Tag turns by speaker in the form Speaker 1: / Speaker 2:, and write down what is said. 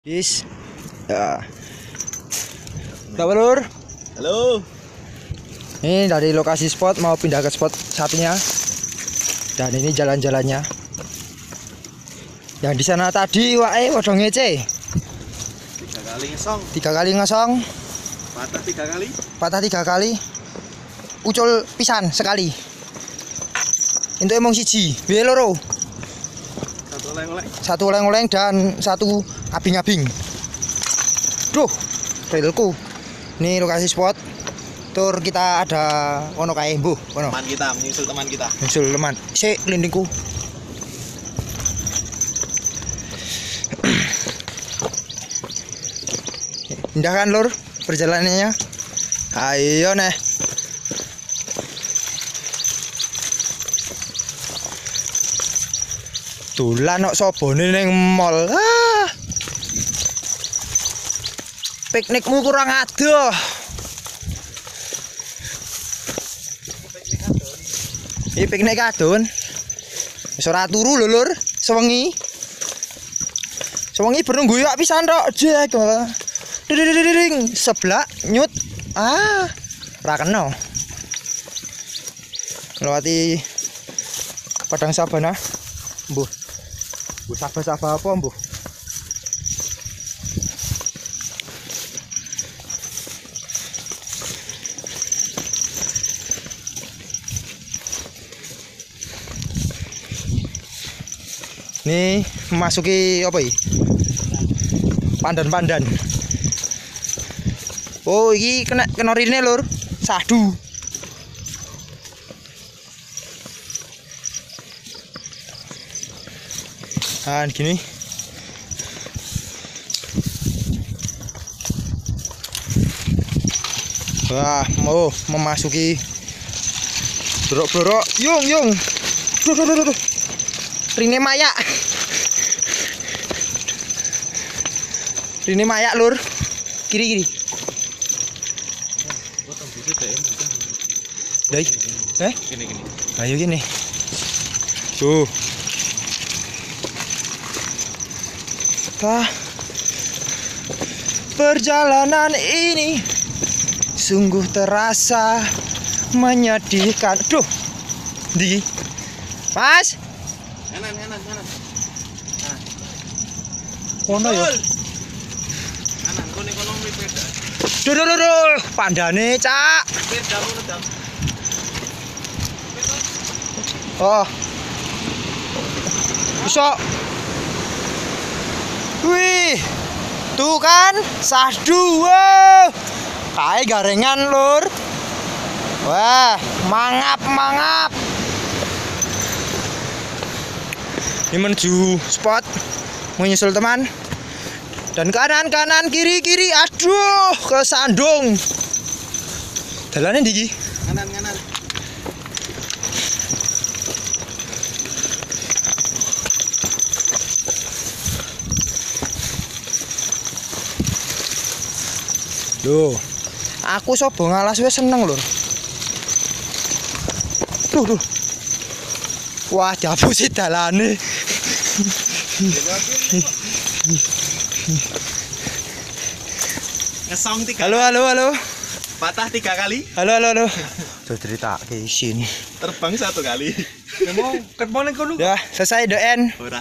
Speaker 1: Bis. Ya. Halo, Lur.
Speaker 2: Halo.
Speaker 1: Ini dari lokasi spot mau pindah ke spot satunya. Dan ini jalan-jalannya. Yang di sana tadi wae padha ngece.
Speaker 2: 3 kali ngesong.
Speaker 1: 3 kali ngesong.
Speaker 2: Patah 3 kali.
Speaker 1: Patah 3 kali. Ucul pisan sekali. Untuk emong siji, piye loro?
Speaker 2: Satu oleng-oleng.
Speaker 1: 1 oleng-oleng dan 1 abing-abing. Duh, relku. Ini lokasi spot. Tur kita ada ono kae mbuh, ono.
Speaker 2: Teman kita, menyusul teman kita.
Speaker 1: Nyusul teman. Sik lindingku. Indah kan, Lur, perjalanannya? Ayo neh. Dolan kok sobone ning mall. Piknikmu kurang adoh. Iki piknik kadon. Wis ora turu lho, Lur. Sewengi. Sewengi bernunggu yo pisan tok. Jek. Ding seblak nyut. Ora kena. Melewati padang sabana. Mbuh. Bu sabah-sabah apa, mbuh? Ini memasuki apa ini? Pandan-pandan. Oh, ini kena rine, Lur. Sadu. Nah, gini. Wah, mau memasuki borok-borok. Yung. Duh. Rine mayak. Rine mayak, Lur. Kiri. Dai.
Speaker 2: Gini.
Speaker 1: Ayo gini. Tuh. Perjalanan ini sungguh terasa menyedihkan. Duh. Di. Mas.
Speaker 2: Kanan. Nah.
Speaker 1: Kono ya.
Speaker 2: Kanan, kono sepeda.
Speaker 1: Duh. Pandane, Cak.
Speaker 2: Sepeda ngono, Dam.
Speaker 1: Oh. Bisa. Wih. Tuh kan, sadu. Wow. Kae garengan, Lur. Wah, mangap. Ini menuju spot, menyusul teman. Dan kanan, kiri. Aduh, kesandung. Dalannya ndi iki?
Speaker 2: Kanan.
Speaker 1: Loh, aku sobo ngalas wis seneng, Lur. Duh. Wah, dihapusi dalane.
Speaker 2: Ngesong 3.
Speaker 1: Halo.
Speaker 2: Patah 3 kali.
Speaker 1: Halo. Tuh cerita ke sini.
Speaker 2: Terbang 1 kali.
Speaker 1: Ya, selesai the end.
Speaker 2: Ora.